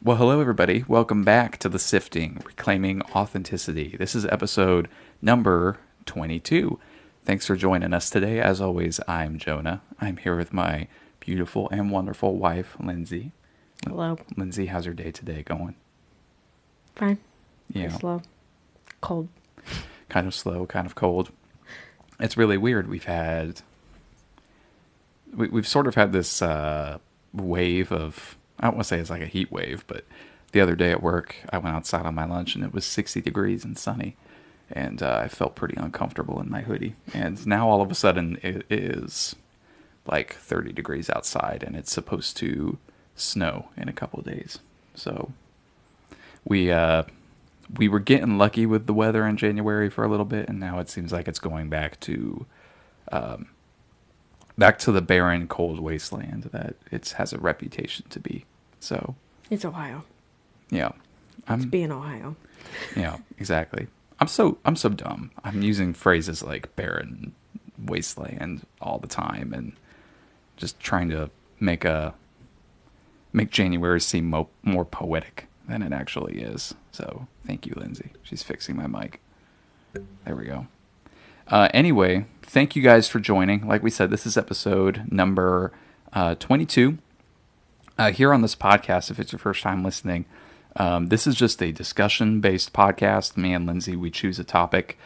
Well, hello, everybody. Welcome back to The Sifting, Reclaiming Authenticity. This is episode number 22. Thanks for joining us today. As always, I'm Jonah. I'm here with my beautiful and wonderful wife, Lindsay. Hello. Lindsay, how's your day today going? Fine. Yeah. Slow. Cold. Kind of slow, kind of cold. It's really weird. We've sort of had this wave of, I don't want to say it's like a heat wave, but the other day at work, I went outside on my lunch and it was 60 degrees and sunny. And I felt pretty uncomfortable in my hoodie. And now all of a sudden it is like 30 degrees outside and it's supposed to snow in a couple of days. So we were getting lucky with the weather in January for a little bit, and now it seems like it's going back to the barren, cold wasteland that it has a reputation to be. So It's Ohio. yeah, It's being Ohio. yeah, exactly. I'm so dumb. I'm using phrases like barren wasteland all the time, and just trying to make January seem more poetic than it actually is. So thank you, Lindsay. She's fixing my mic. There we go. Anyway, thank you guys for joining. Like we said, this is episode number 22. Here on this podcast, if it's your first time listening, this is just a discussion-based podcast. Me and Lindsay, we choose a topic.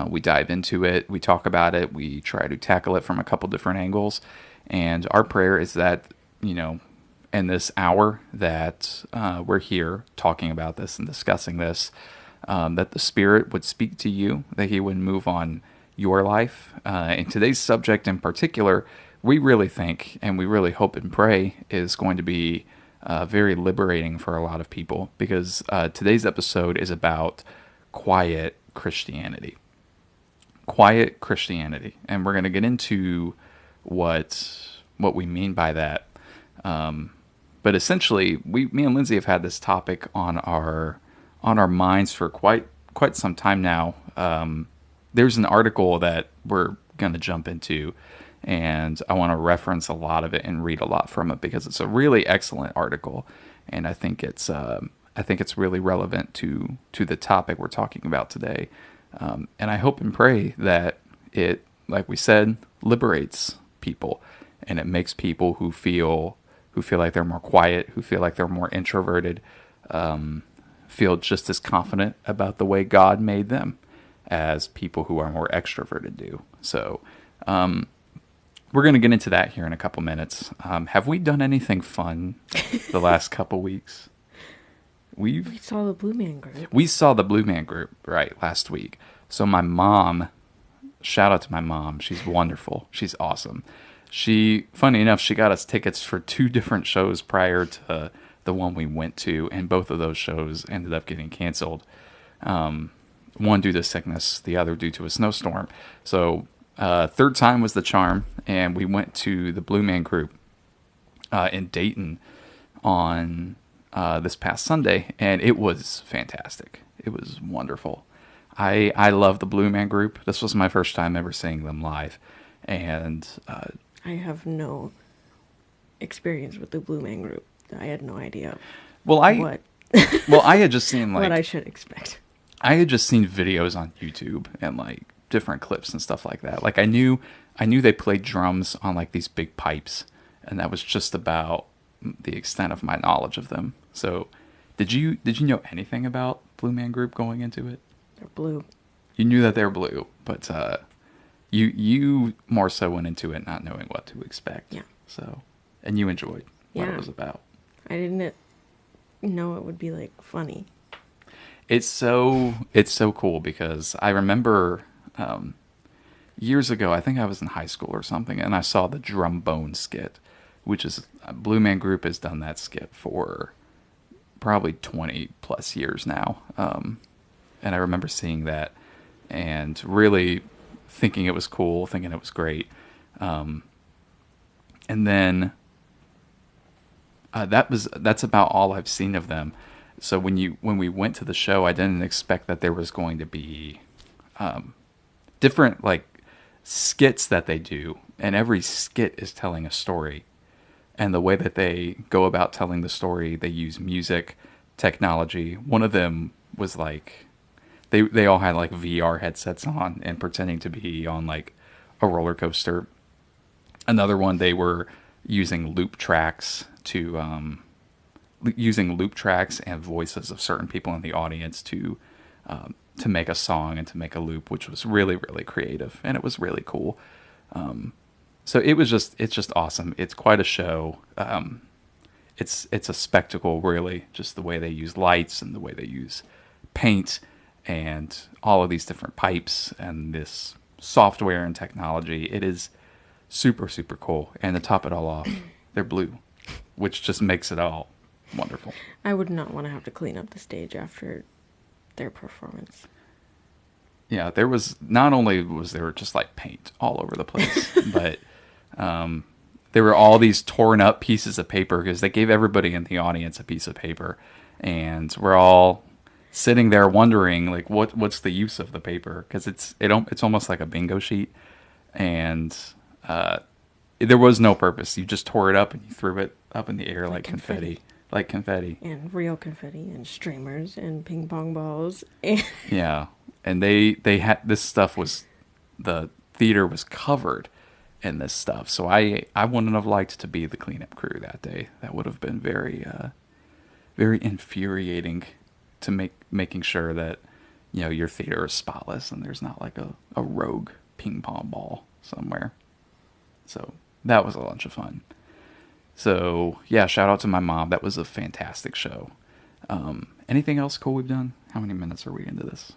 We dive into it. We talk about it. We try to tackle it from a couple different angles. And our prayer is that, in this hour that we're here talking about this and discussing this, that the Spirit would speak to you, that He would move on your life. And today's subject in particular, we really think and we really hope and pray is going to be very liberating for a lot of people, because today's episode is about quiet Christianity. Quiet Christianity. And we're going to get into what we mean by that. But essentially, me and Lindsay have had this topic on our minds for quite some time now. There's an article that we're going to jump into, and I want to reference a lot of it and read a lot from it because it's a really excellent article, and I think it's really relevant to the topic we're talking about today. And I hope and pray that it, like we said, liberates people, and it makes people who feel like they're more quiet, who feel like they're more introverted, feel just as confident about the way God made them as people who are more extroverted do. So we're going to get into that here in a couple minutes. Have we done anything fun the last couple weeks? We saw the Blue Man Group. We saw the Blue Man Group, right, last week. So my mom, shout out to my mom. She's wonderful. She's awesome. Funny enough, she got us tickets for 2 different shows prior to the one we went to, and both of those shows ended up getting canceled. One due to sickness, the other due to a snowstorm. So third time was the charm, and we went to the Blue Man Group in Dayton on this past Sunday, and it was fantastic. It was wonderful. I love the Blue Man Group. This was my first time ever seeing them live, and I have no experience with the Blue Man Group. I had no idea what I had just seen what I should expect. I had just seen videos on YouTube and like different clips and stuff like that. Like I knew they played drums on like these big pipes, and that was just about the extent of my knowledge of them. So, did you know anything about Blue Man Group going into it? They're blue. You knew that they're blue, but you more so went into it not knowing what to expect. Yeah. So, and you enjoyed what it was about. I didn't know it would be like funny. It's so cool because I remember years ago, I think I was in high school or something, and I saw the Drumbone skit, which is Blue Man Group has done that skit for probably 20 plus years now. And I remember seeing that and really thinking it was cool, thinking it was great. And then that's about all I've seen of them. So when we went to the show, I didn't expect that there was going to be different like skits that they do, and every skit is telling a story. And the way that they go about telling the story, they use music, technology. One of them was like they all had like VR headsets on and pretending to be on like a roller coaster. Another one, they were using loop tracks to using loop tracks and voices of certain people in the audience to make a song and to make a loop, which was really really creative and it was really cool. So it's just awesome. It's quite a show. It's a spectacle, really, just the way they use lights and the way they use paint and all of these different pipes and this software and technology. It is super super cool. And to top it all off, they're blue, which just makes it all wonderful. I would not want to have to clean up the stage after their performance. Yeah, there was not only was there just like paint all over the place, but there were all these torn up pieces of paper because they gave everybody in the audience a piece of paper, and we're all sitting there wondering like what's the use of the paper because it's almost like a bingo sheet, and there was no purpose. You just tore it up and you threw it up in the air like confetti. Like confetti. And real confetti and streamers and ping pong balls. And Yeah. And they had this stuff was the theater was covered in this stuff. So I wouldn't have liked to be the cleanup crew that day. That would have been very very infuriating to making sure that your theater is spotless and there's not like a rogue ping pong ball somewhere. So that was a bunch of fun. So, yeah, shout out to my mom. That was a fantastic show. Anything else cool we've done? How many minutes are we into this?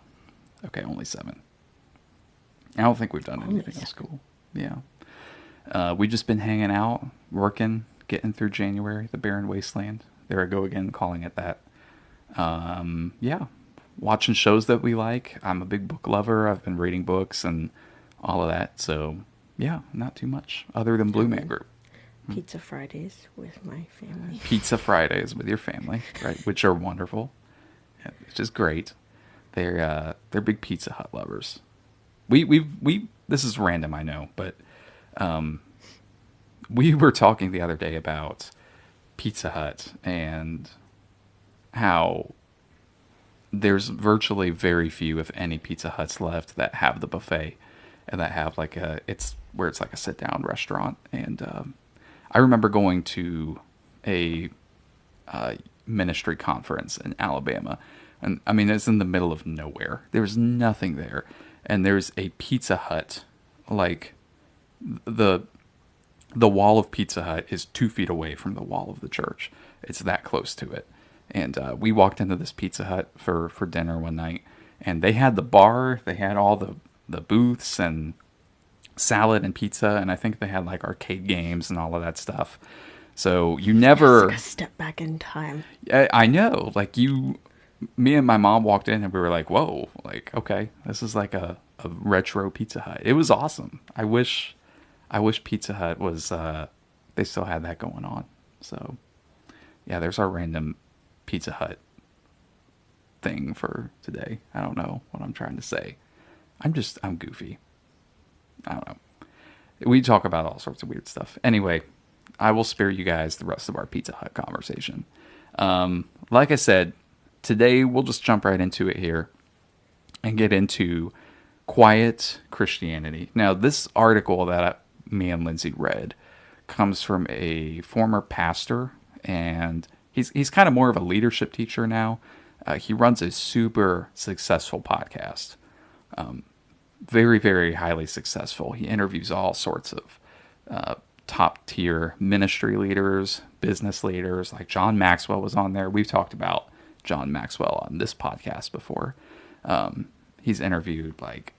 Okay, only 7. I don't think we've done anything else cool. Yeah. We just been hanging out, working, getting through January, the barren wasteland. There I go again, calling it that. Yeah, watching shows that we like. I'm a big book lover. I've been reading books and all of that. So, yeah, not too much other than Blue Man Group. Pizza Fridays with my family. Pizza Fridays with your family, right? Which are wonderful. Yeah, it's just great. They're big Pizza Hut lovers. We this is random, I know, but we were talking the other day about Pizza Hut and how there's virtually very few, if any, Pizza Huts left that have the buffet and that have like it's like a sit down restaurant. And I remember going to a ministry conference in Alabama, and I mean it's in the middle of nowhere. There's nothing there, and there's a Pizza Hut, like the wall of Pizza Hut is 2 feet away from the wall of the church. It's that close to it. And we walked into this Pizza Hut for dinner one night, and they had the bar, they had all the booths and salad and pizza, and I think they had like arcade games and all of that stuff. So you never... It's like a step back in time. I know. Like me and my mom walked in and we were like, whoa, like, okay, this is like a retro Pizza Hut. It was awesome. I wish Pizza Hut was, they still had that going on. So yeah, there's our random Pizza Hut thing for today. I don't know what I'm trying to say. I'm goofy. I don't know. We talk about all sorts of weird stuff. Anyway, I will spare you guys the rest of our Pizza Hut conversation. Like I said, today we'll just jump right into it here and get into quiet Christianity. Now, this article that me and Lindsay read comes from a former pastor, and he's kind of more of a leadership teacher now. He runs a super successful podcast. Very, very highly successful. He interviews all sorts of top tier ministry leaders, business leaders. Like John Maxwell was on there. We've talked about John Maxwell on this podcast before. He's interviewed, like,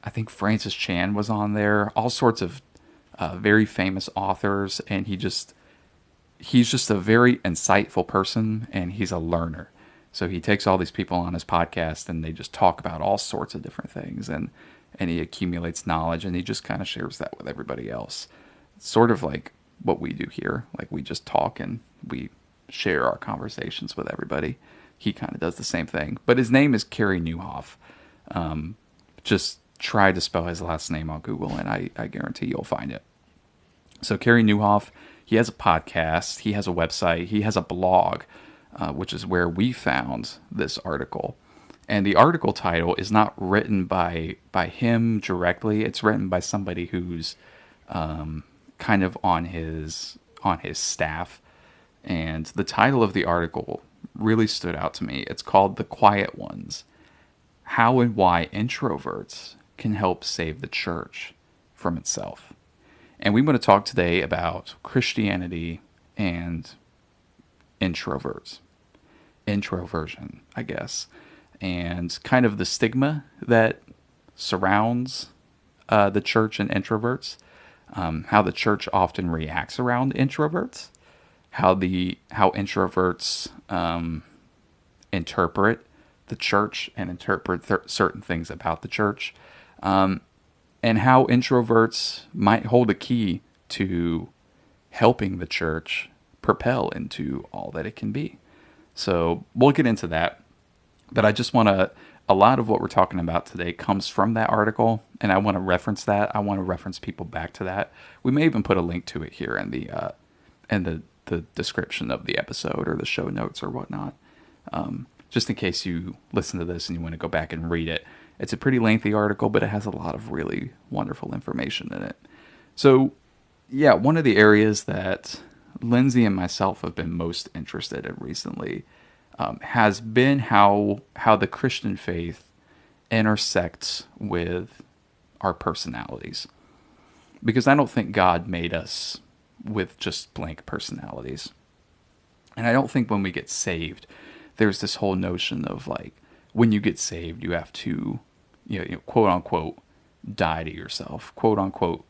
I think Francis Chan was on there. All sorts of very famous authors, and he's just a very insightful person, and he's a learner. So he takes all these people on his podcast, and they just talk about all sorts of different things, and he accumulates knowledge, and he just kind of shares that with everybody else. It's sort of like what we do here. Like, we just talk and we share our conversations with everybody. He kind of does the same thing. But his name is Carey Nieuwhof. Just try to spell his last name on Google, and I guarantee you'll find it. So Carey Nieuwhof, He has a podcast, he has a website, he has a blog, which is where we found this article. And the article title is not written by him directly. It's written by somebody who's kind of on his staff. And the title of the article really stood out to me. It's called "The Quiet Ones: How and Why Introverts Can Help Save the Church from Itself." And we want to talk today about Christianity and introverts, introversion, I guess, and kind of the stigma that surrounds the church and introverts, how the church often reacts around introverts, how introverts interpret the church and interpret certain things about the church, and how introverts might hold a key to helping the church propel into all that it can be. So we'll get into that. But I just want to, a lot of what we're talking about today comes from that article, and I want to reference that. I want to reference people back to that. We may even put a link to it here in the description of the episode or the show notes or whatnot. Just in case you listen to this and you want to go back and read it. It's a pretty lengthy article, but it has a lot of really wonderful information in it. So, yeah, one of the areas that Lindsay and myself have been most interested in recently has been how the Christian faith intersects with our personalities. Because I don't think God made us with just blank personalities. And I don't think when we get saved, there's this whole notion of like, when you get saved, you have to, quote unquote, die to yourself, quote unquote,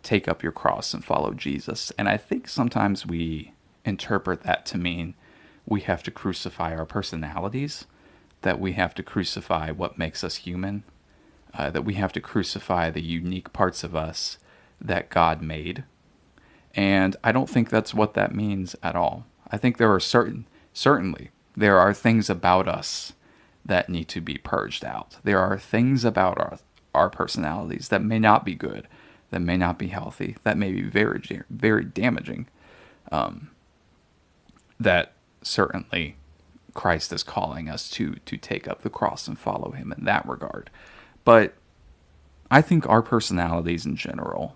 take up your cross and follow Jesus. And I think sometimes we interpret that to mean we have to crucify our personalities, that we have to crucify what makes us human, that we have to crucify the unique parts of us that God made. And I don't think that's what that means at all. I think there are certainly, there are things about us that need to be purged out. There are things about our personalities that may not be good, that may not be healthy, that may be very, very damaging, that certainly Christ is calling us to take up the cross and follow him in that regard. But I think our personalities in general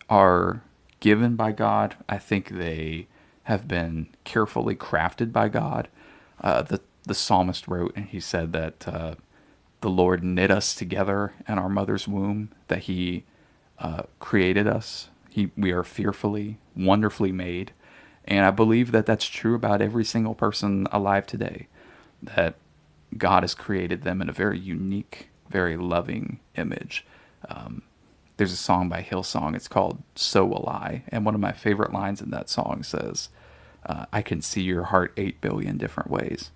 are given by God. I think they have been carefully crafted by God. The psalmist wrote, and he said that the Lord knit us together in our mother's womb, that he created us. We are fearfully, wonderfully made. And I believe that that's true about every single person alive today, that God has created them in a very unique, very loving image. There's a song by Hillsong. It's called "So Will I." And one of my favorite lines in that song says, I can see your heart 8 billion different ways,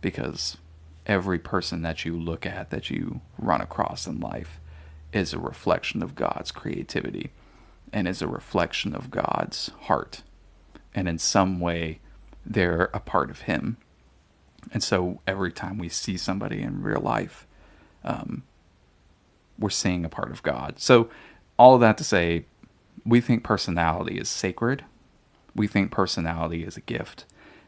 because every person that you look at, that you run across in life, is a reflection of God's creativity and is a reflection of God's heart. And in some way, they're a part of him. And so every time we see somebody in real life, we're seeing a part of God. So all of that to say, we think personality is sacred. We think personality is a gift.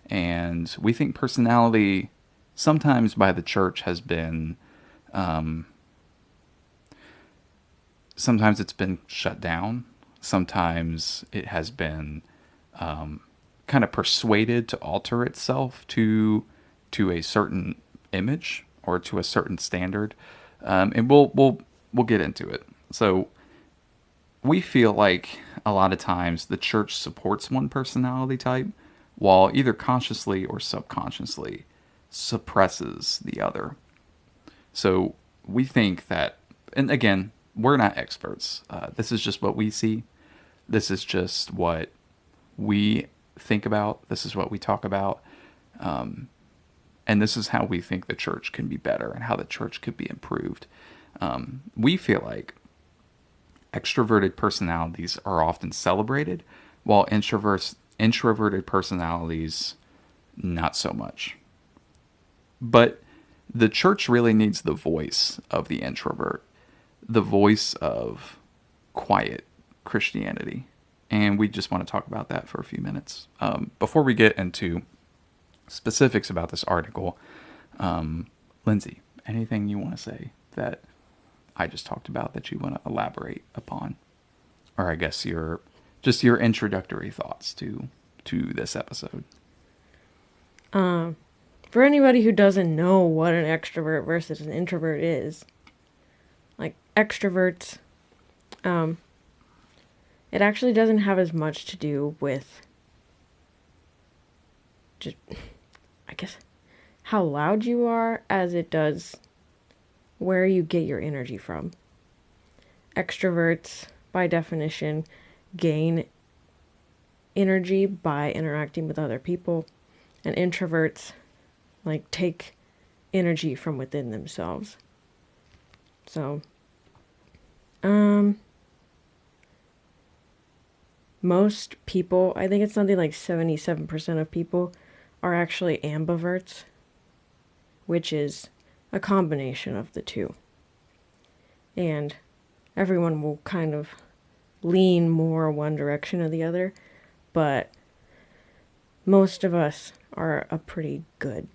And we think personality, sometimes by the church, has been, sometimes it's been shut down. Sometimes it has been kind of persuaded to alter itself to a certain image or to a certain standard. And we'll get into it. So we feel like a lot of times the church supports one personality type while either consciously or subconsciously suppresses the other. So we think that, and again, we're not experts. This is just what we see. This is just what we think about. This is what we talk about. And this is how we think the church can be better and how the church could be improved. We feel like extroverted personalities are often celebrated, while introverted personalities, not so much. But the church really needs the voice of the introvert, the voice of quiet Christianity. and we just want to talk about that for a few minutes. Before we get into specifics about this article, Lindsay, anything you want to say that I just talked about that you want to elaborate upon? Or I guess your introductory thoughts to this episode. For anybody who doesn't know what an extrovert versus an introvert is, like extroverts, it actually doesn't have as much to do with just, I guess, how loud you are as it does where you get your energy from. Extroverts, by definition, gain energy by interacting with other people, and introverts like take energy from within themselves. So most people, I think it's something like 77% of people are actually ambiverts, which is a combination of the two. And everyone will kind of lean more one direction or the other, but most of us are a pretty good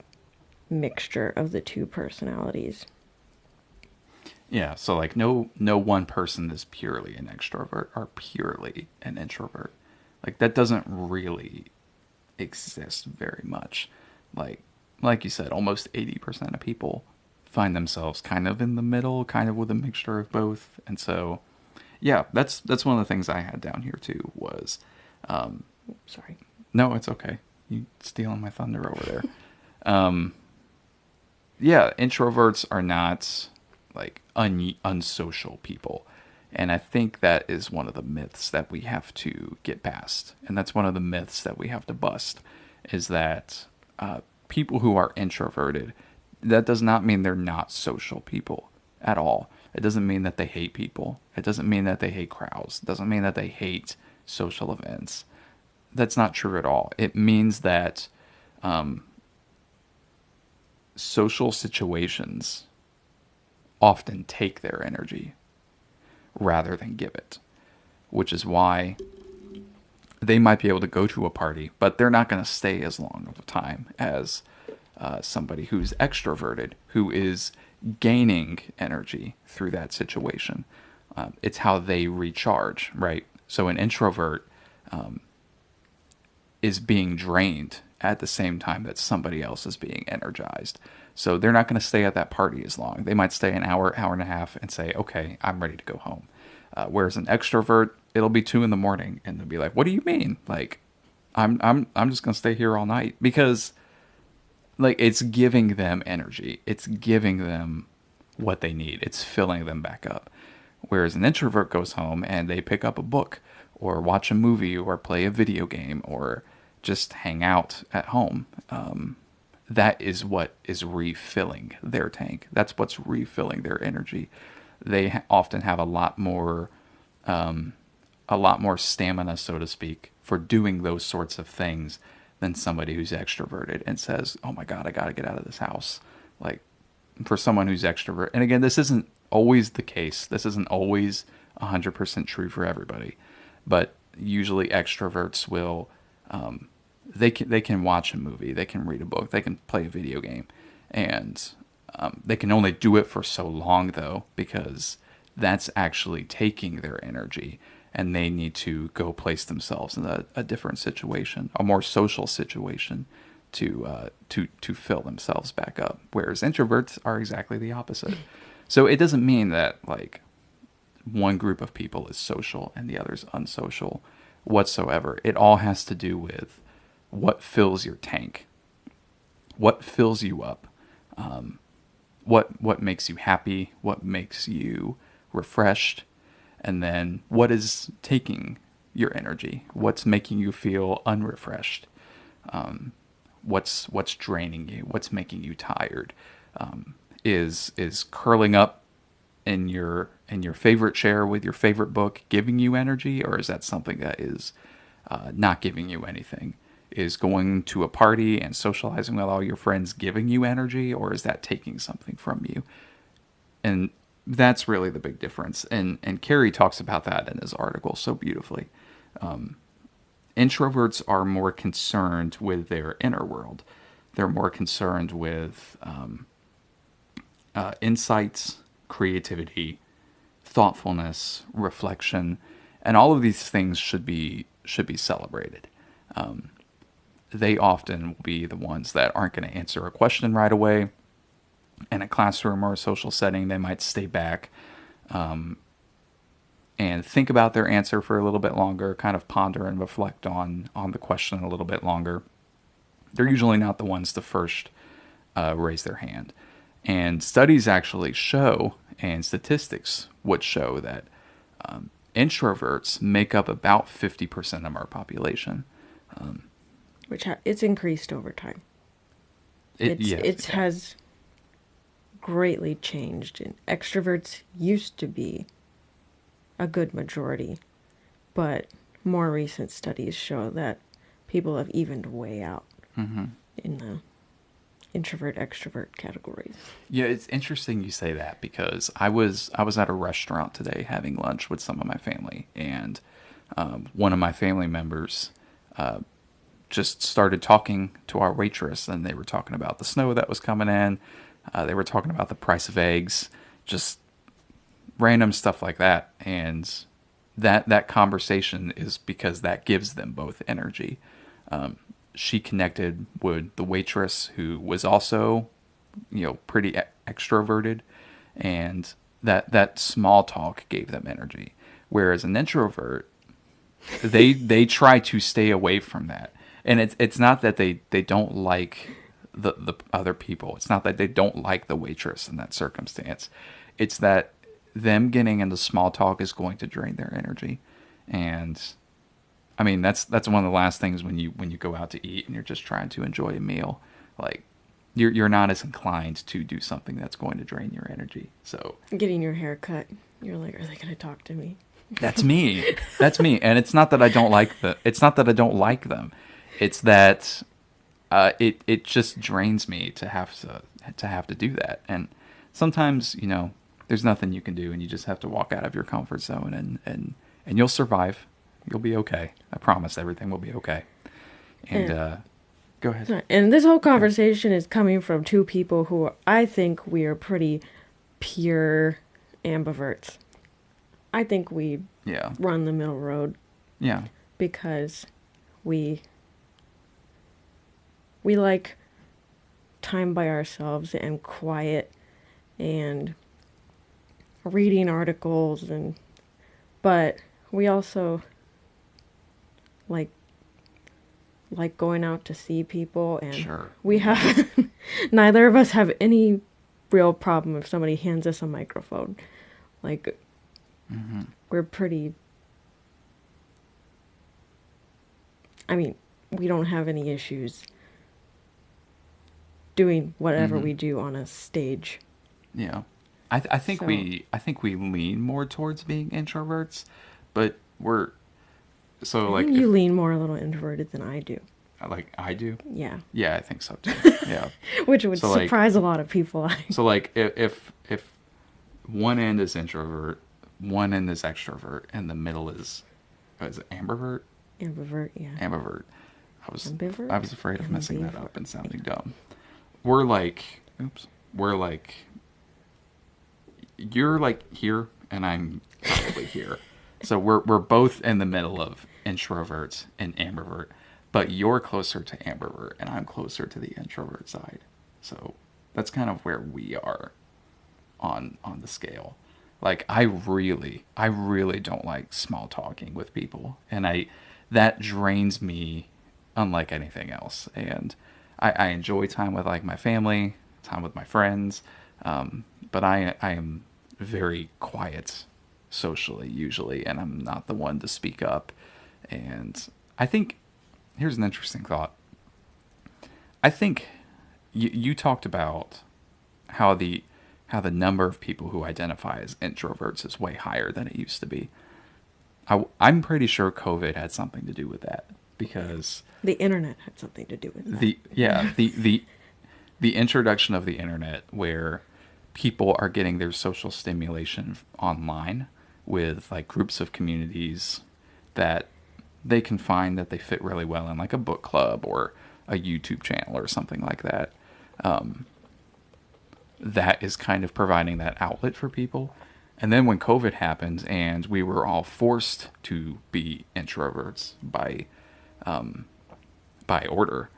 mixture of the two personalities. Yeah, so like no one person is purely an extrovert or purely an introvert. Like that doesn't really exist very much. Like you said, almost 80% of people find themselves kind of in the middle, kind of with a mixture of both. And so yeah, that's one of the things I had down here too was Sorry. no, it's okay. You stealing my thunder over there. Yeah, introverts are not like unsocial people. And I think that is one of the myths that we have to get past. And that's one of the myths that we have to bust is that people who are introverted, that does not mean they're not social people at all. It doesn't mean that they hate people. It doesn't mean that they hate crowds. It doesn't mean that they hate social events. That's not true at all. It means that social situations often take their energy rather than give it, which is why they might be able to go to a party, but they're not going to stay as long of a time as somebody who's extroverted, who is gaining energy through that situation. It's how they recharge, right? So an introvert is being drained at the same time that somebody else is being energized. So they're not going to stay at that party as long. They might stay an hour, hour and a half and say, okay, I'm ready to go home. Whereas an extrovert, it'll be 2 a.m. and they'll be like, what do you mean? Like, I'm just going to stay here all night because like it's giving them energy. It's giving them what they need. It's filling them back up. Whereas an introvert goes home and they pick up a book or watch a movie or play a video game or just hang out at home. That is what is refilling their tank. That's what's refilling their energy. They often have a lot more stamina, so to speak, for doing those sorts of things than somebody who's extroverted and says, "Oh my God, I got to get out of this house." Like for someone who's extrovert, and again, this isn't always the case. This isn't always 100% true for everybody, but usually extroverts will they can watch a movie, they can read a book, they can play a video game, and they can only do it for so long though because that's actually taking their energy, and they need to go place themselves in a different situation, a more social situation, to fill themselves back up. Whereas introverts are exactly the opposite. So it doesn't mean that like one group of people is social and the other's unsocial whatsoever. It all has to do with what fills your tank, what fills you up, what makes you happy, what makes you refreshed, and then what is taking your energy, what's making you feel unrefreshed, what's draining you, what's making you tired. Is curling up in your favorite chair with your favorite book giving you energy, or is that something that is not giving you anything? Is going to a party and socializing with all your friends giving you energy, or is that taking something from you? And that's really the big difference. And Carrie talks about that in his article so beautifully, Introverts are more concerned with their inner world. They're more concerned with insights, creativity, thoughtfulness, reflection, and all of these things should be celebrated. They often will be the ones that aren't going to answer a question right away. In a classroom or a social setting, they might stay back and think about their answer for a little bit longer, kind of ponder and reflect on the question a little bit longer. They're usually not the ones to first raise their hand. And studies actually show, and statistics would show that introverts make up about 50% of our population. Which it's increased over time. It has greatly changed. And extroverts used to be a good majority, but more recent studies show that people have evened way out in the introvert extrovert categories. Yeah, it's interesting you say that because I was at a restaurant today having lunch with some of my family, and one of my family members just started talking to our waitress, and they were talking about the snow that was coming in. They were talking about the price of eggs, just random stuff like that, and that conversation is because that gives them both energy. She connected with the waitress who was also, pretty extroverted, and that small talk gave them energy. Whereas an introvert, they try to stay away from that, and it's not that they don't like the other people. It's not that they don't like the waitress in that circumstance. It's that them getting into small talk is going to drain their energy, and I mean that's one of the last things when you go out to eat and you're just trying to enjoy a meal, like you're not as inclined to do something that's going to drain your energy. So Getting your hair cut, you're like, are they going to talk to me? that's me. That's me. And it's not that I don't like it's not that I don't like them. It's that it just drains me to have to do that. And sometimes, there's nothing you can do, and you just have to walk out of your comfort zone, and you'll survive. You'll be okay. I promise everything will be okay. And go ahead. And this whole conversation is coming from two people who I think we are pretty pure ambiverts. I think we run the middle road. Yeah. Because we like time by ourselves and quiet and reading articles, but we also like going out to see people, and sure. We have neither of us have any real problem if somebody hands us a microphone. Like we're pretty, I mean, we don't have any issues doing whatever we do on a stage. Yeah. I think we lean more towards being introverts, but we're I think you lean more a little introverted than I do. Like I do? Yeah. Yeah, I think so too. Yeah. Which would surprise a lot of people. So like if one end is introvert, one end is extrovert, and the middle is it ambivert? Ambivert, yeah. Ambivert. Ambivert? I was afraid of messing that up and sounding dumb. We're like you're like here and I'm probably here. So we're both in the middle of introverts and ambivert, but you're closer to ambivert and I'm closer to the introvert side. So that's kind of where we are on the scale. Like I really don't like small talking with people, and that drains me unlike anything else. And I enjoy time with like my family, time with my friends, but I am very quiet socially usually, and I'm not the one to speak up. And I think here's an interesting thought. I think you talked about how the number of people who identify as introverts is way higher than it used to be. I'm pretty sure COVID had something to do with that, because the internet had something to do with that. The introduction of the internet, where people are getting their social stimulation online with like groups of communities that they can find that they fit really well in like a book club or a YouTube channel or something like that. That is kind of providing that outlet for people. And then when COVID happened and we were all forced to be introverts by order,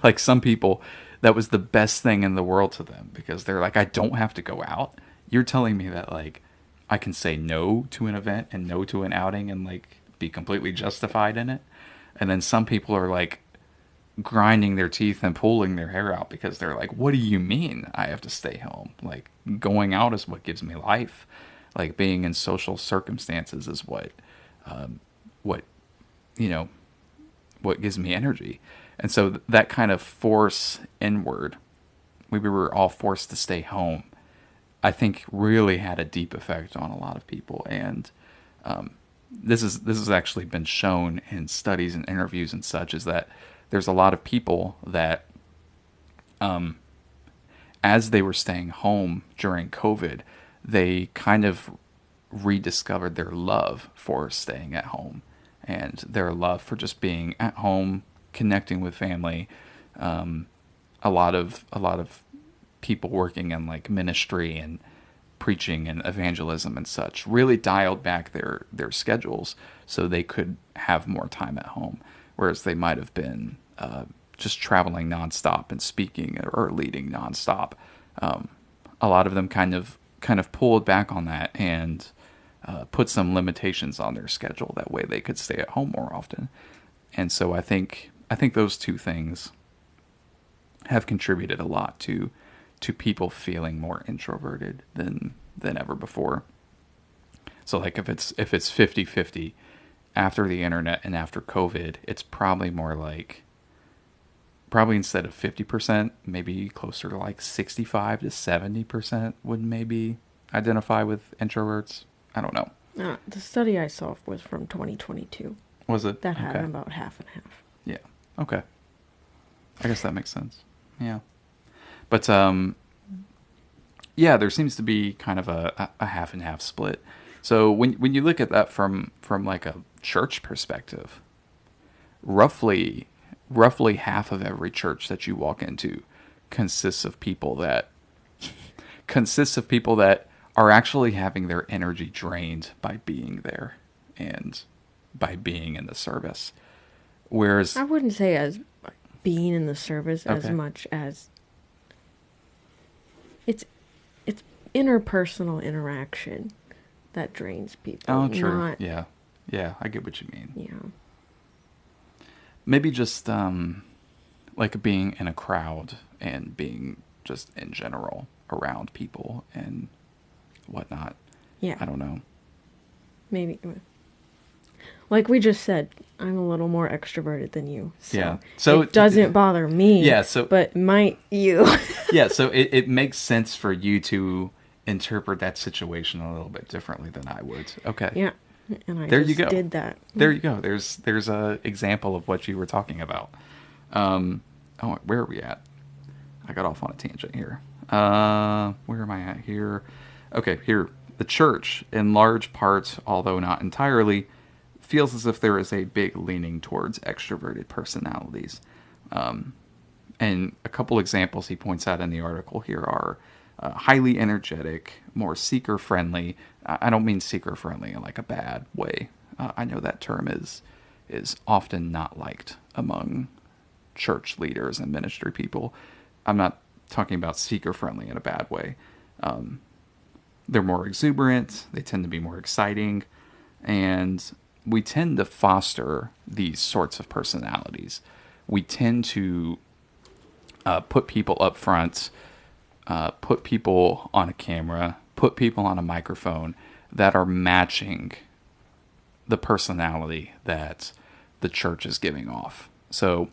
like some people, that was the best thing in the world to them because they're like, I don't have to go out. You're telling me that like I can say no to an event and no to an outing and like be completely justified in it. And then some people are like grinding their teeth and pulling their hair out because they're like, what do you mean I have to stay home? Like going out is what gives me life. Like being in social circumstances is what, you know, what gives me energy. And so that kind of force inward, we were all forced to stay home, I think really had a deep effect on a lot of people. And this has actually been shown in studies and interviews and such, is that there's a lot of people that as they were staying home during COVID, they kind of rediscovered their love for staying at home and their love for just being at home, connecting with family. A lot of people working in like ministry and preaching and evangelism and such really dialed back their schedules so they could have more time at home, whereas they might have been just traveling nonstop and speaking or leading nonstop. A lot of them kind of pulled back on that and put some limitations on their schedule. That way they could stay at home more often. And so I think those two things have contributed a lot to people feeling more introverted than ever before. So like if it's 50-50 after the internet and after COVID, it's probably more like, probably instead of 50%, maybe closer to like 65 to 70% would maybe identify with introverts. I don't know. The study I saw was from 2022. Was it? That had Okay. about half and half. Yeah. Okay. I guess that makes sense. Yeah. But yeah, there seems to be kind of a half and half split. So when you look at that from like a church perspective, roughly half of every church that you walk into consists of people that are actually having their energy drained by being there and by being in the service. Whereas I wouldn't say as being in the service as Okay. much as it's interpersonal interaction that drains people. oh, true. Not, Yeah. Yeah, I get what you mean. yeah. Maybe just like being in a crowd and being just in general around people and whatnot. Yeah. I don't know. Maybe. Like we just said, I'm a little more extroverted than you. So Yeah. So it doesn't bother me. Yeah, so- but might you? Yeah, so it makes sense for you to interpret that situation a little bit differently than I would. Okay. Yeah. And I There just you go. did that. There you go. There's a example of what you were talking about. Oh, where are we at? I got off on a tangent here. Where am I at here? Okay, here. The church, in large part, although not entirely, feels as if there is a big leaning towards extroverted personalities. And a couple examples he points out in the article here are highly energetic, more seeker-friendly. I don't mean seeker-friendly in like a bad way. I know that term is often not liked among church leaders and ministry people. I'm not talking about seeker-friendly in a bad way. They're more exuberant. They tend to be more exciting. And we tend to foster these sorts of personalities. We tend to put people up front, put people on a camera, put people on a microphone that are matching the personality that the church is giving off. So,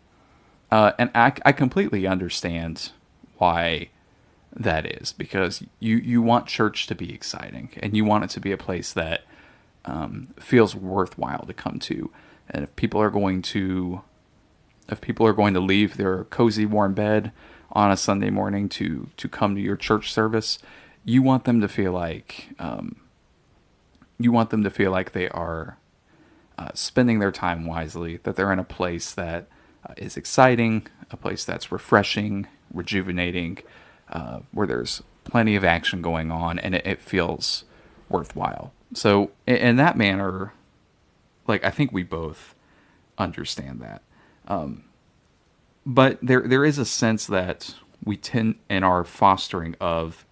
and I completely understand why that is, because you want church to be exciting and you want it to be a place that feels worthwhile to come to. And if people are going to leave their cozy warm bed on a Sunday morning to come to your church service, you want them to feel like they are spending their time wisely, that they're in a place that is exciting, a place that's refreshing, rejuvenating, where there's plenty of action going on, and it feels worthwhile. So, in that manner, like I think we both understand that. But there is a sense that we tend in our fostering of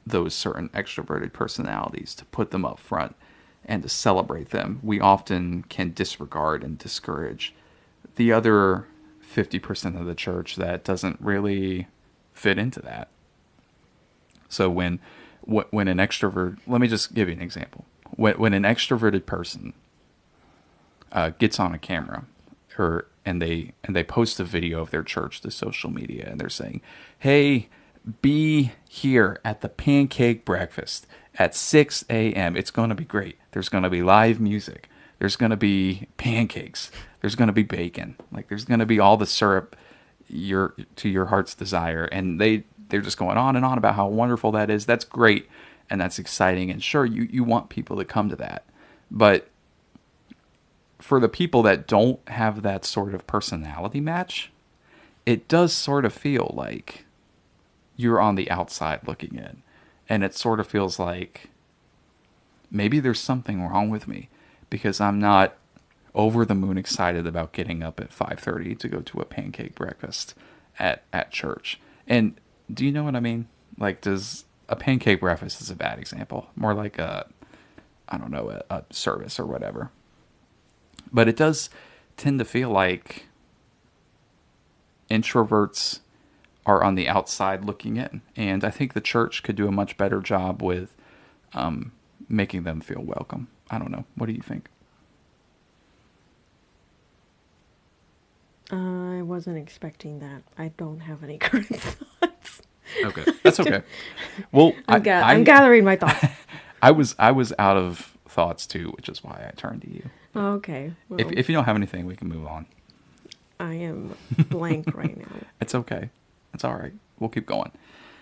those certain extroverted personalities to put them up front and to celebrate them. We often can disregard and discourage the other 50% of the church that doesn't really fit into that. So when an extrovert, let me just give you an example. When an extroverted person gets on a camera, and they post a video of their church to social media, and they're saying, "Hey, be here at the pancake breakfast at 6 a.m. It's going to be great. There's going to be live music. There's going to be pancakes. There's going to be bacon. Like there's going to be all the syrup to your heart's desire." And they're just going on and on about how wonderful that is. That's great and that's exciting. And sure, you want people to come to that, but for the people that don't have that sort of personality match, it does sort of feel like you're on the outside looking in. And it sort of feels like maybe there's something wrong with me because I'm not over the moon excited about getting up at 5:30 to go to a pancake breakfast at church. And do you know what I mean? Like, does a pancake breakfast is a bad example. More like I don't know, a service or whatever. But it does tend to feel like introverts are on the outside looking in. And I think the church could do a much better job with making them feel welcome. I don't know. What do you think? I wasn't expecting that. I don't have any current thoughts. Okay, that's okay. Well, I'm gathering my thoughts. I was out of thoughts too, which is why I turned to you. Okay. Well, If you don't have anything, we can move on. I am blank right now. It's okay. It's all right. We'll keep going.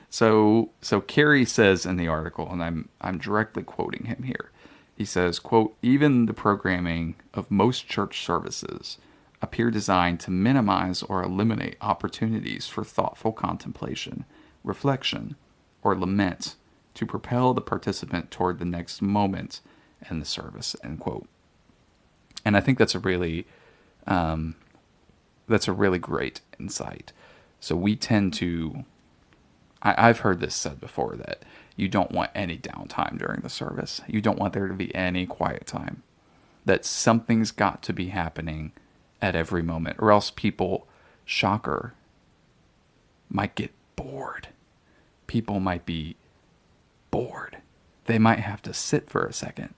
So Carey says in the article, and I'm directly quoting him here. He says, quote, "Even the programming of most church services appear designed to minimize or eliminate opportunities for thoughtful contemplation, reflection, or lament to propel the participant toward the next moment in the service," end quote. And I think that's a really great insight. So we tend to, I've heard this said before, that you don't want any downtime during the service. You don't want there to be any quiet time. That something's got to be happening at every moment, or else people, shocker, might get bored. People might be bored. They might have to sit for a second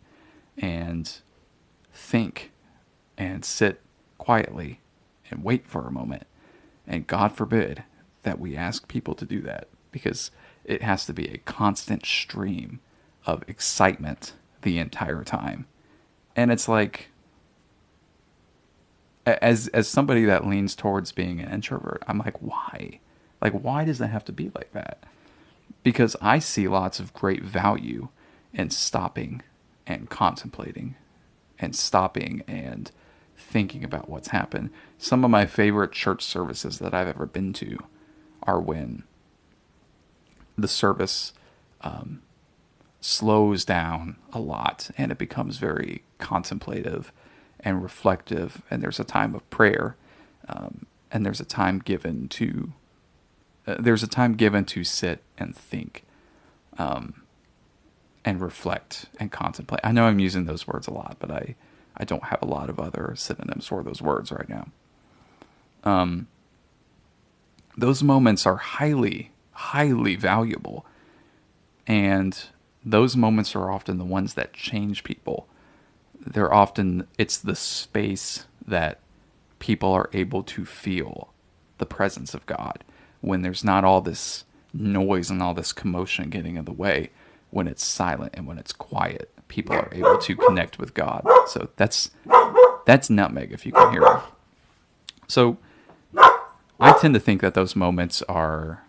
and think and sit quietly and wait for a moment. And God forbid that we ask people to do that, because it has to be a constant stream of excitement the entire time. And it's like, as somebody that leans towards being an introvert, I'm like, why? Like, why does that have to be like that? Because I see lots of great value in stopping and contemplating and stopping and thinking about what's happened. Some of my favorite church services that I've ever been to are when the service slows down a lot and it becomes very contemplative and reflective, and there's a time of prayer, and there's a time given to sit and think, and reflect and contemplate. I know I'm using those words a lot, but I don't have a lot of other synonyms for those words right now. Those moments are highly, highly valuable, and those moments are often the ones that change people. It's the space that people are able to feel the presence of God when there's not all this noise and all this commotion getting in the way. When it's silent and when it's quiet, people are able to connect with God. So that's nutmeg, if you can hear it. So I tend to think that those moments are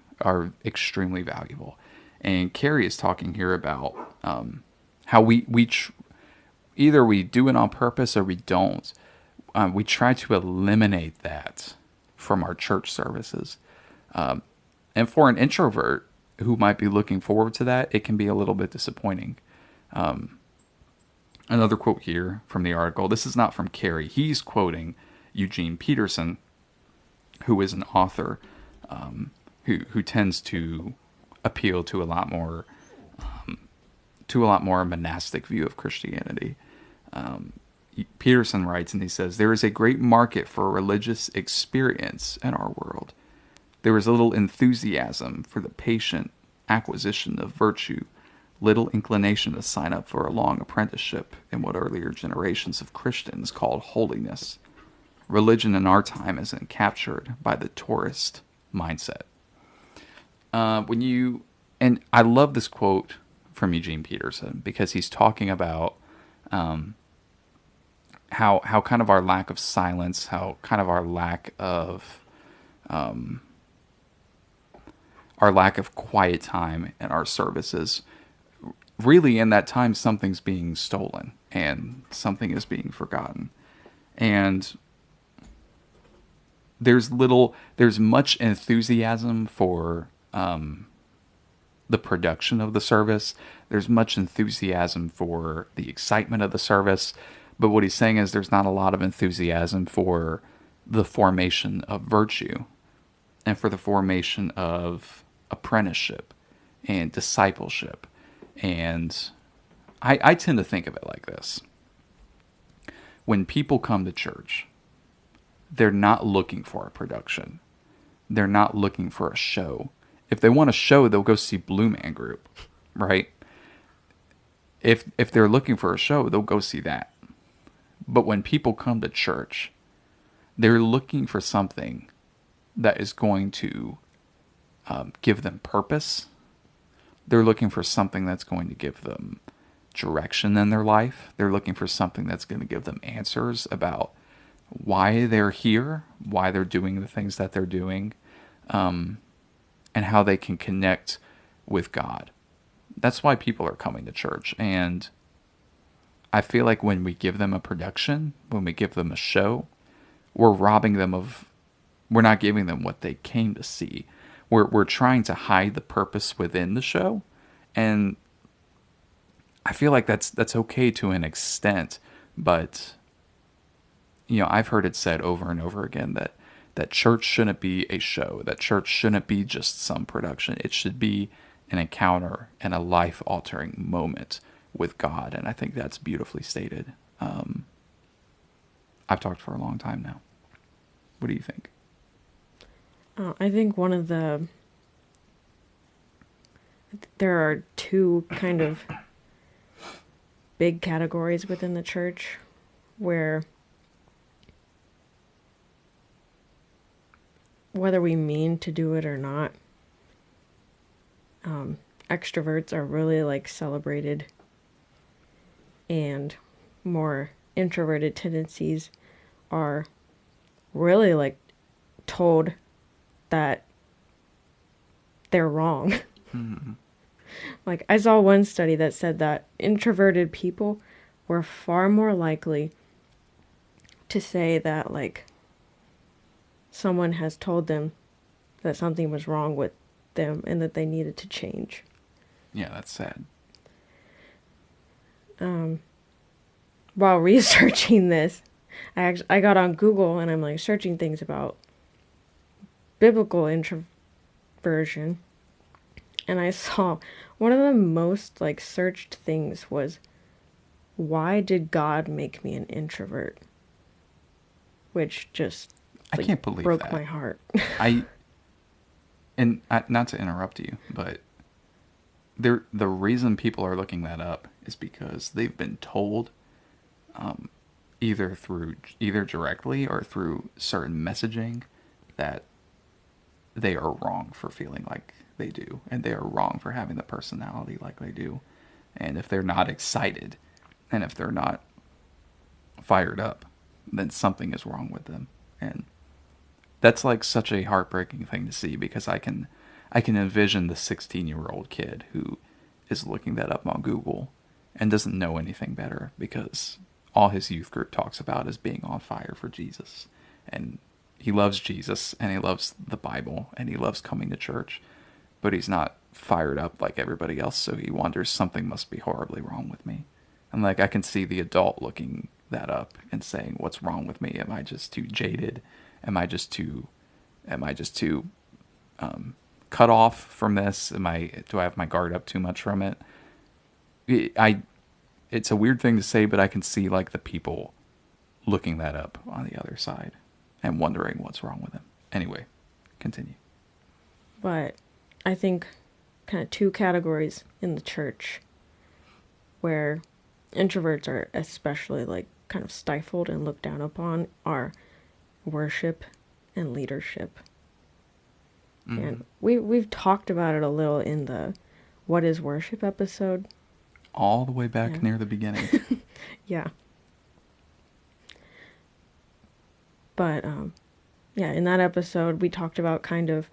extremely valuable. And Carrie is talking here about how either we do it on purpose or we don't. We try to eliminate that from our church services. And for an introvert who might be looking forward to that, it can be a little bit disappointing. Another quote here from the article. This is not from Carrie. He's quoting Eugene Peterson, who is an author who tends to appeal to a lot more monastic view of Christianity. Peterson writes, and he says, there is a great market for religious experience in our world. There is little enthusiasm for the patient acquisition of virtue, little inclination to sign up for a long apprenticeship in what earlier generations of Christians called holiness. Religion in our time is captured by the tourist mindset. And I love this quote from Eugene Peterson because he's talking about how kind of our lack of silence, how kind of our lack of quiet time in our services. Really, in that time, something's being stolen and something is being forgotten. And there's much enthusiasm for the production of the service. There's much enthusiasm for the excitement of the service. But what he's saying is there's not a lot of enthusiasm for the formation of virtue and for the formation of apprenticeship and discipleship. And I tend to think of it like this. When people come to church, they're not looking for a production. They're not looking for a show. If they want a show, they'll go see Blue Man Group, right? If they're looking for a show, they'll go see that. But when people come to church, they're looking for something that is going to give them purpose. They're looking for something that's going to give them direction in their life. They're looking for something that's going to give them answers about why they're here, why they're doing the things that they're doing, and how they can connect with God. That's why people are coming to church. And I feel like when we give them a production, when we give them a show, we're not giving them what they came to see. We're trying to hide the purpose within the show. And I feel like that's okay to an extent, but I've heard it said over and over again that church shouldn't be a show, that church shouldn't be just some production. It should be an encounter and a life-altering moment with God, and I think that's beautifully stated. I've talked for a long time now. What do you think? I think there are two kind of big categories within the church where whether we mean to do it or not, extroverts are really like celebrated, and more introverted tendencies are really like told that they're wrong. Mm-hmm. Like I saw one study that said that introverted people were far more likely to say that like someone has told them that something was wrong with them and that they needed to change. Yeah, that's sad. While researching this, I got on Google and I'm like searching things about biblical introversion, and I saw one of the most like searched things was, why did God make me an introvert? Which just I can't believe broke that. my heart. Not to interrupt you, but the reason people are looking that up is because they've been told, either directly or through certain messaging, that they are wrong for feeling like they do, and they are wrong for having the personality like they do. And if they're not excited, and if they're not fired up, then something is wrong with them. And that's like such a heartbreaking thing to see, because I can envision the 16-year-old kid who is looking that up on Google and doesn't know anything better because all his youth group talks about is being on fire for Jesus. And he loves Jesus and he loves the Bible and he loves coming to church, but he's not fired up like everybody else, so he wonders something must be horribly wrong with me. And like I can see the adult looking that up and saying, what's wrong with me? Am I just too jaded? Am I just too cut off from this? Do I have my guard up too much from it? I it's a weird thing to say, but I can see like the people looking that up on the other side and wondering what's wrong with them. Anyway, continue. But I think kind of two categories in the church where introverts are especially like kind of stifled and looked down upon are worship and leadership. Mm-hmm. And we've talked about it a little in the what is worship episode. All the way back Yeah. near the beginning. Yeah. But yeah, in that episode we talked about kind of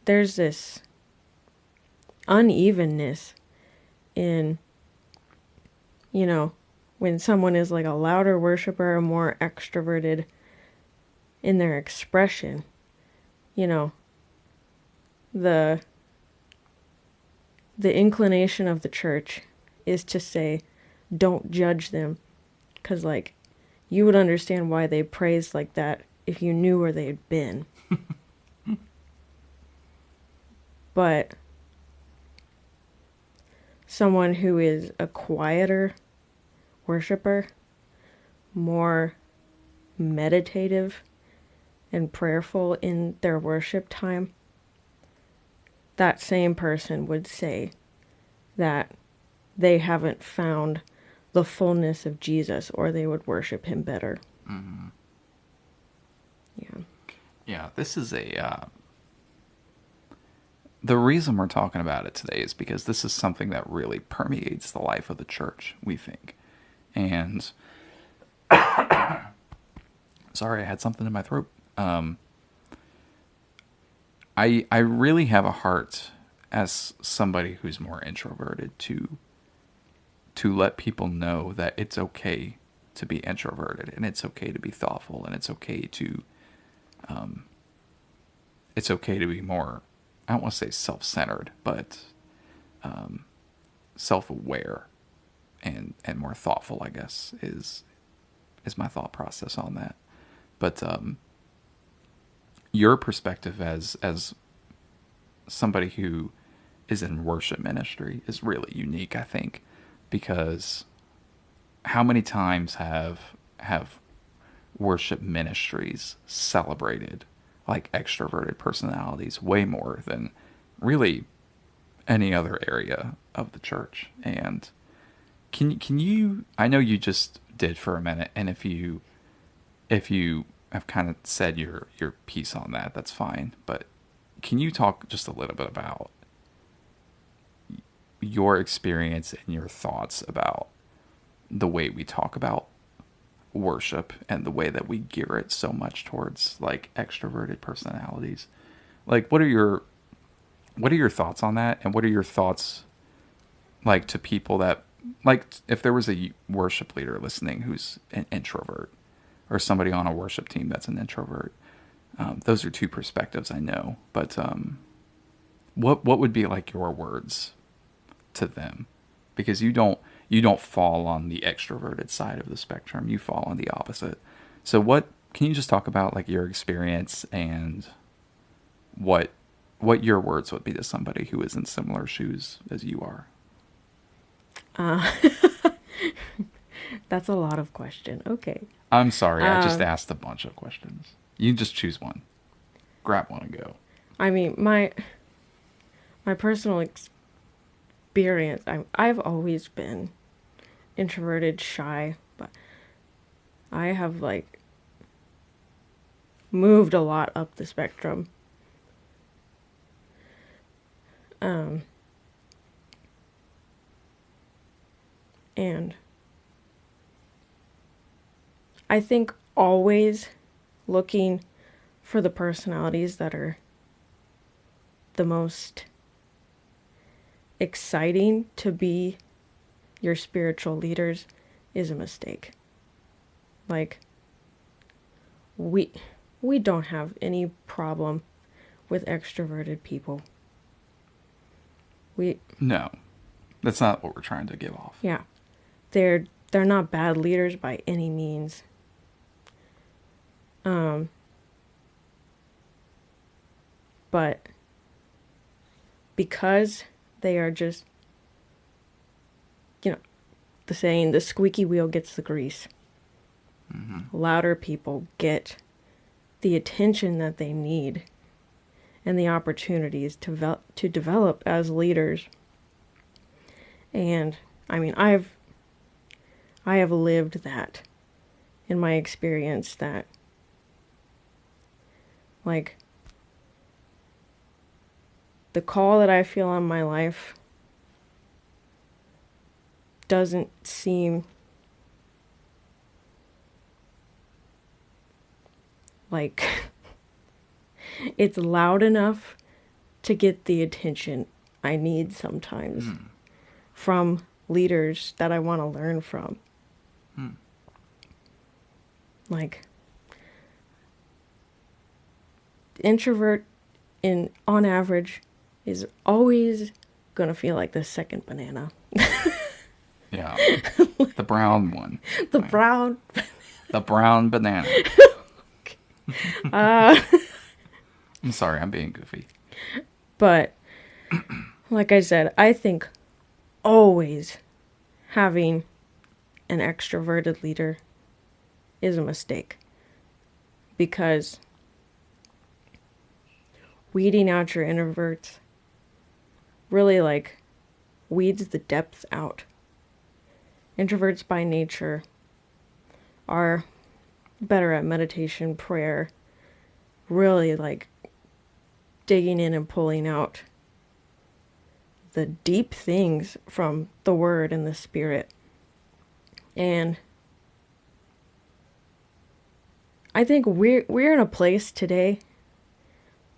there's this unevenness in, you know, when someone is like a louder worshiper or more extroverted in their expression, you know, the inclination of the church is to say, don't judge them, because like you would understand why they praised like that if you knew where they'd been. But someone who is a quieter worshiper, more meditative and prayerful in their worship time, that same person would say that they haven't found the fullness of Jesus, or they would worship him better. Mm-hmm. Yeah. Yeah, this is the reason we're talking about it today is because this is something that really permeates the life of the church, we think. And sorry, I had something in my throat. I really have a heart as somebody who's more introverted to let people know that it's okay to be introverted and it's okay to be thoughtful and it's okay to be more, I don't want to say self-centered, but self-aware and more thoughtful, I guess, is my thought process on that. But your perspective as somebody who is in worship ministry is really unique, I think, because how many times have worship ministries celebrated like extroverted personalities way more than really any other area of the church? And can you, I know you just did for a minute, and if you have kind of said your piece on that, that's fine, but can you talk just a little bit about your experience and your thoughts about the way we talk about worship and the way that we gear it so much towards like extroverted personalities? Like what are your thoughts on that, and what are your thoughts like to people that, like, if there was a worship leader listening who's an introvert or somebody on a worship team that's an introvert? Those are two perspectives, I know, but what would be like your words to them? Because you don't fall on the extroverted side of the spectrum. You fall on the opposite. So what can you just talk about like your experience and what your words would be to somebody who is in similar shoes as you are? Uh, that's a lot of question. Okay. I'm sorry, I just asked a bunch of questions. You just choose one. Grab one and go. I mean, my personal experience, I've always been introverted, shy, but I have like moved a lot up the spectrum. And I think always looking for the personalities that are the most exciting to be your spiritual leaders is a mistake. Like, we we don't have any problem with extroverted people. We No, that's not what we're trying to give off. Yeah, they're not bad leaders by any means. Um, but because they are just, you know, the saying, the squeaky wheel gets the grease. Louder people get the attention that they need and the opportunities to develop as leaders. And I mean, I have lived that in my experience, that like the call that I feel on my life doesn't seem like it's loud enough to get the attention I need sometimes from leaders that I want to learn from. Like, introvert on average is always gonna feel like the second banana. Yeah. The brown one. The Right. brown. The brown banana. Uh, I'm sorry, I'm being goofy. but like I said, I think always having an extroverted leader is a mistake, because weeding out your introverts really like weeds the depth out. Introverts by nature are better at meditation, prayer, really like digging in and pulling out the deep things from the word and the spirit. And I think we're in a place today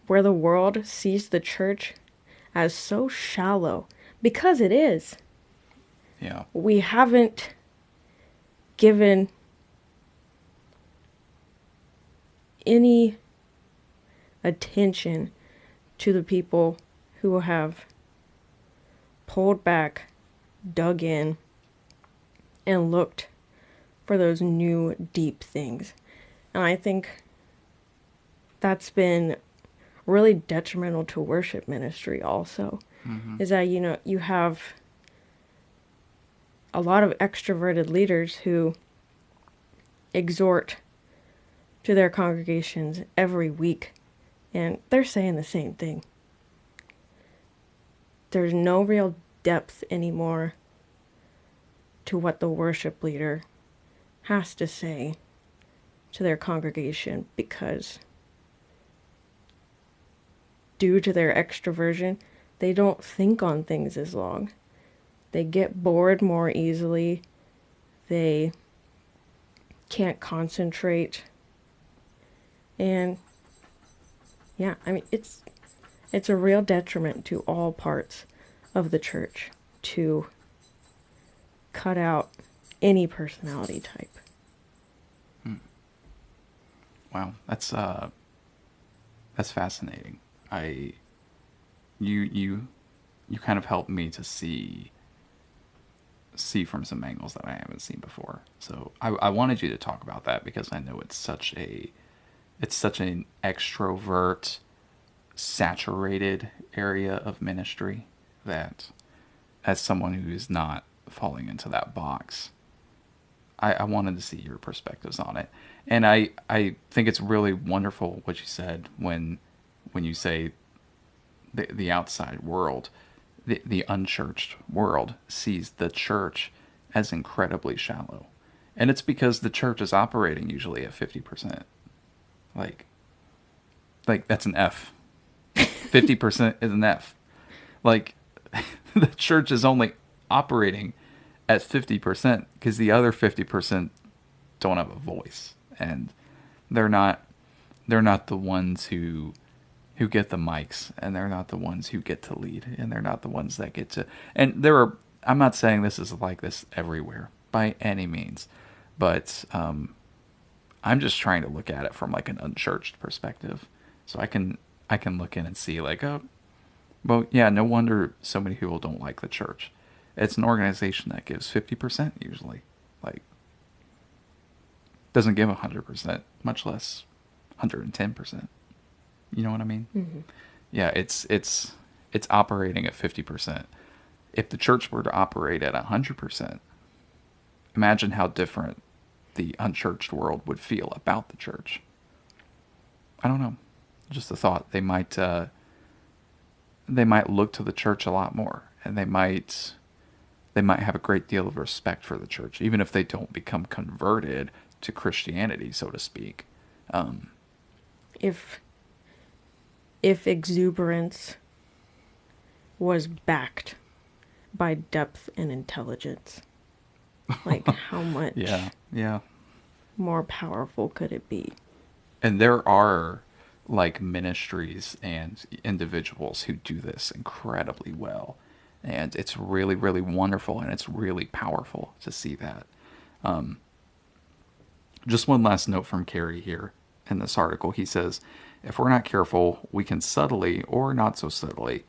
where the world sees the church as so shallow, because it is. Yeah. We haven't given any attention to the people who have pulled back, dug in, and looked for those new deep things. And I think that's been really detrimental to worship ministry also. Is that, you have a lot of extroverted leaders who exhort to their congregations every week, and they're saying the same thing. There's no real depth anymore to what the worship leader has to say to their congregation, because due to their extroversion, they don't think on things as long. They get bored more easily. They can't concentrate. And yeah, I mean, it's a real detriment to all parts of the church to cut out any personality type. Wow, that's fascinating. You kind of helped me to see from some angles that I haven't seen before. So I wanted you to talk about that, because I know it's such an extrovert saturated area of ministry, that as someone who is not falling into that box, I wanted to see your perspectives on it. And I think it's really wonderful what you said when you say the outside world, the unchurched world, sees the church as incredibly shallow. And it's because the church is operating usually at 50%. Like that's an F. 50% is an F. Like, the church is only operating at 50% because the other 50% don't have a voice, and they're not the ones who get the mics, and they're not the ones who get to lead, and they're not the ones that get to. And there are I'm not saying this is like this everywhere by any means, but I'm just trying to look at it from like an unchurched perspective. So I can look in and see like, oh, well, yeah, no wonder so many people don't like the church. It's an organization that gives 50% usually. Like, doesn't give 100%, much less 110%. You know what I mean? Mm-hmm. Yeah, it's operating at 50%. If the church were to operate at 100%, imagine how different the unchurched world would feel about the church. I don't know. Just a thought. They might look to the church a lot more, and they might have a great deal of respect for the church, even if they don't become converted to Christianity, so to speak. Um, If exuberance was backed by depth and intelligence, like how much yeah, yeah. more powerful could it be? And there are like ministries and individuals who do this incredibly well. And it's really, really wonderful and it's really powerful to see that. Um, just one last note from Carrie here in this article. He says, if we're not careful, we can subtly or not so subtly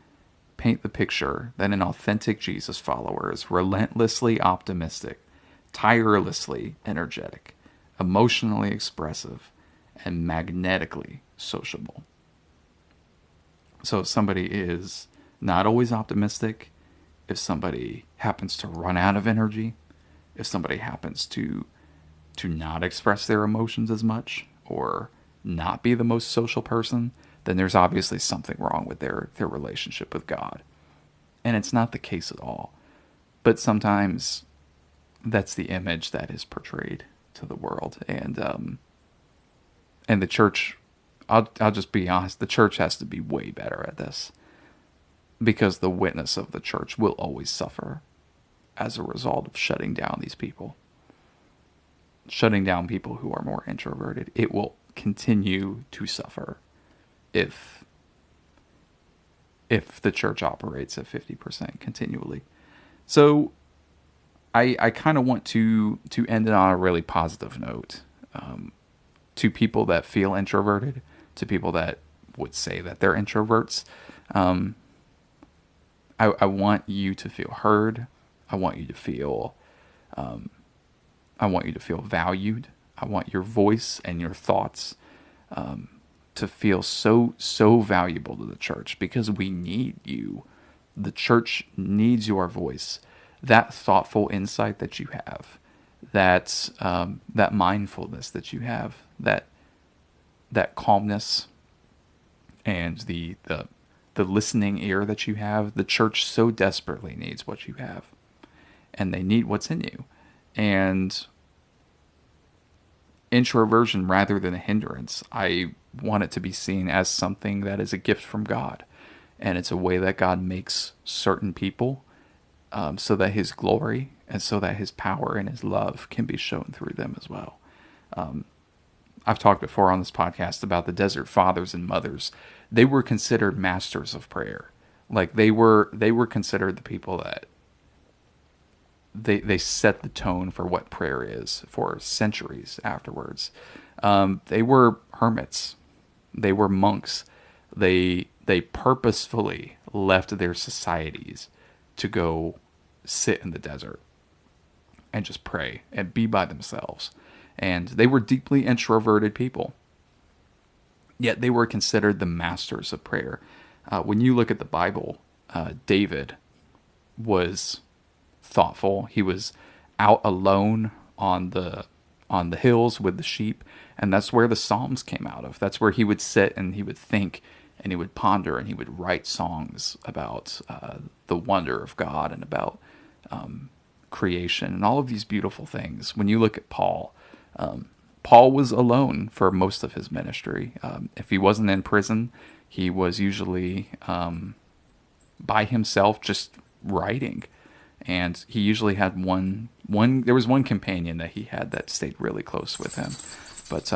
paint the picture that an authentic Jesus follower is relentlessly optimistic, tirelessly energetic, emotionally expressive, and magnetically sociable. So if somebody is not always optimistic, if somebody happens to run out of energy, if somebody happens to not express their emotions as much or not be the most social person, then there's obviously something wrong with their relationship with God. And it's not the case at all. But sometimes that's the image that is portrayed to the world. And the church, I'll just be honest, the church has to be way better at this because the witness of the church will always suffer as a result of shutting down these people. Shutting down people who are more introverted. It will continue to suffer if the church operates at 50% continually. So I kind of want to end it on a really positive note. To people that feel introverted, to people that would say that they're introverts, um, I want you to feel heard. I want you to feel I want you to feel valued. I want your voice and your thoughts to feel so valuable to the church because we need you. The church needs your voice. That thoughtful insight that you have, that mindfulness that you have, that calmness and the listening ear that you have. The church so desperately needs what you have, and they need what's in you. And introversion rather than a hindrance. I want it to be seen as something that is a gift from God. And it's a way that God makes certain people so that his glory and so that his power and his love can be shown through them as well. I've talked before on this podcast about the desert fathers and mothers. They were considered masters of prayer. Like they were considered the people that they set the tone for what prayer is for centuries afterwards. They were hermits. They were monks. They purposefully left their societies to go sit in the desert and just pray and be by themselves. And they were deeply introverted people. Yet they were considered the masters of prayer. When you look at the Bible, David was thoughtful. He was out alone on the hills with the sheep, and that's where the Psalms came out of. That's where he would sit and he would think and he would ponder and he would write songs about the wonder of God and about creation and all of these beautiful things. When you look at Paul, Paul was alone for most of his ministry. If he wasn't in prison, he was usually by himself, just writing. And he usually had one. There was one companion that he had that stayed really close with him, but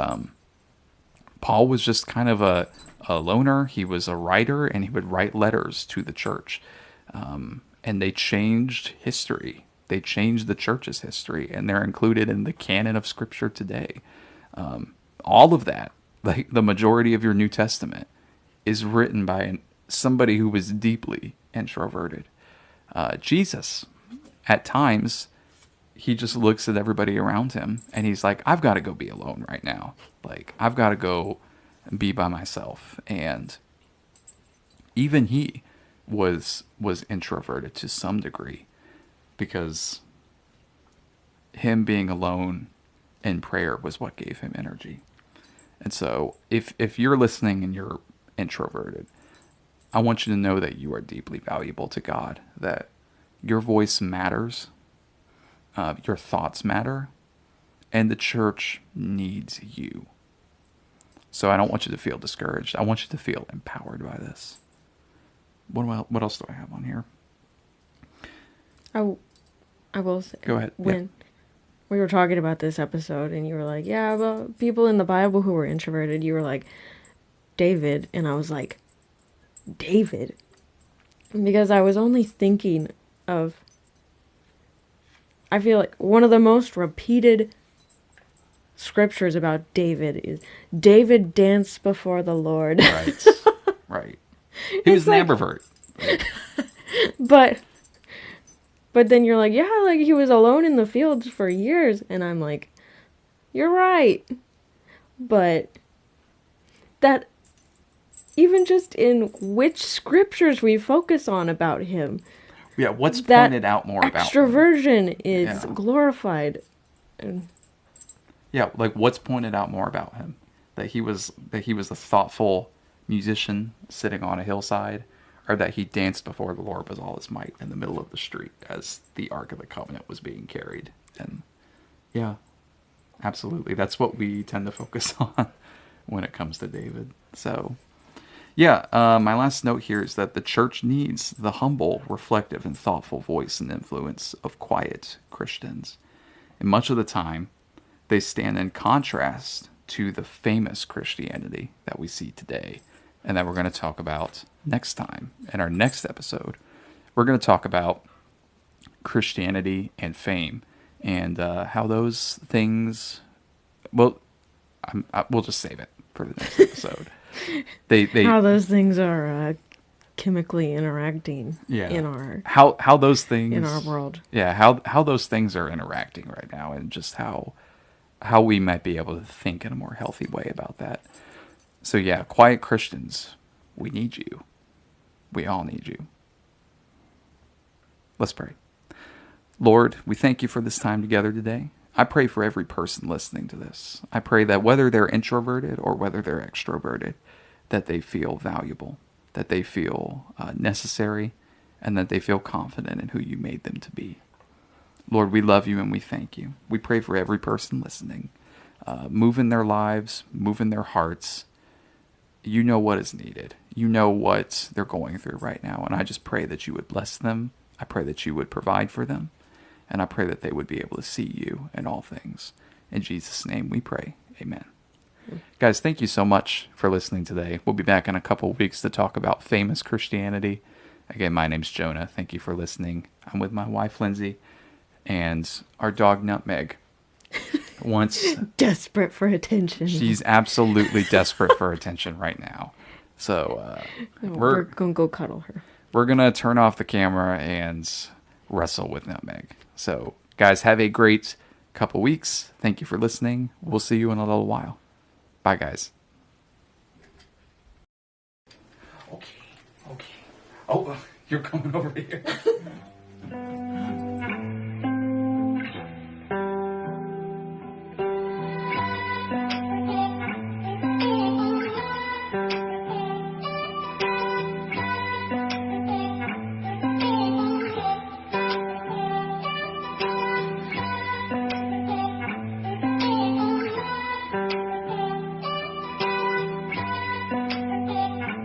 Paul was just kind of a loner. He was a writer, and he would write letters to the church. and they changed history. They changed the church's history, and they're included in the canon of Scripture today. All of that, like the majority of your New Testament, is written by somebody who was deeply introverted. Jesus, at times, he just looks at everybody around him and he's like, I've got to go be alone right now. Like, I've got to go be by myself. And even he was introverted to some degree, because him being alone in prayer was what gave him energy. And so if you're listening and you're introverted, I want you to know that you are deeply valuable to God, that your voice matters, your thoughts matter, and the church needs you. So I don't want you to feel discouraged. I want you to feel empowered by this. What else do I have on here? I will say. Go ahead. When we were talking about this episode and you were like, yeah, well, people in the Bible who were introverted, you were like, David. And I was like, David? Because I was only thinking of, I feel like one of the most repeated scriptures about David is, David danced before the Lord. Right. Right. He was an ambivert. But then you're like, yeah, like he was alone in the fields for years. And I'm like, you're right. But that, even just in which scriptures we focus on about him. Yeah, what's pointed out more about him? Extroversion is glorified. Yeah, like what's pointed out more about him? That he was a thoughtful musician sitting on a hillside, or that he danced before the Lord with all his might in the middle of the street as the Ark of the Covenant was being carried. And yeah, absolutely. That's what we tend to focus on when it comes to David. So yeah, my last note here is that the church needs the humble, reflective, and thoughtful voice and influence of quiet Christians. And much of the time, they stand in contrast to the famous Christianity that we see today, and that we're going to talk about next time. In our next episode, we're going to talk about Christianity and fame, and how those things, well, we'll just save it for the next episode. How those things are chemically interacting in our how those things in our world. Yeah, how those things are interacting right now, and just how we might be able to think in a more healthy way about that. So yeah, quiet Christians, we need you. We all need you. Let's pray. Lord, we thank you for this time together today. I pray for every person listening to this. I pray that whether they're introverted or whether they're extroverted, that they feel valuable, that they feel necessary, and that they feel confident in who you made them to be. Lord, we love you and we thank you. We pray for every person listening. Move in their lives, move in their hearts. You know what is needed. You know what they're going through right now. And I just pray that you would bless them. I pray that you would provide for them. And I pray that they would be able to see you in all things. In Jesus' name we pray. Amen. Guys, thank you so much for listening today. We'll be back in a couple of weeks to talk about famous Christianity. Again, my name's Jonah. Thank you for listening. I'm with my wife, Lindsay, and our dog, Nutmeg. Desperate for attention. She's absolutely desperate for attention right now. So we're going to go cuddle her. We're going to turn off the camera and wrestle with Nutmeg. So, guys, have a great couple weeks. Thank you for listening. We'll see you in a little while. Bye, guys. Okay. Oh, you're coming over here.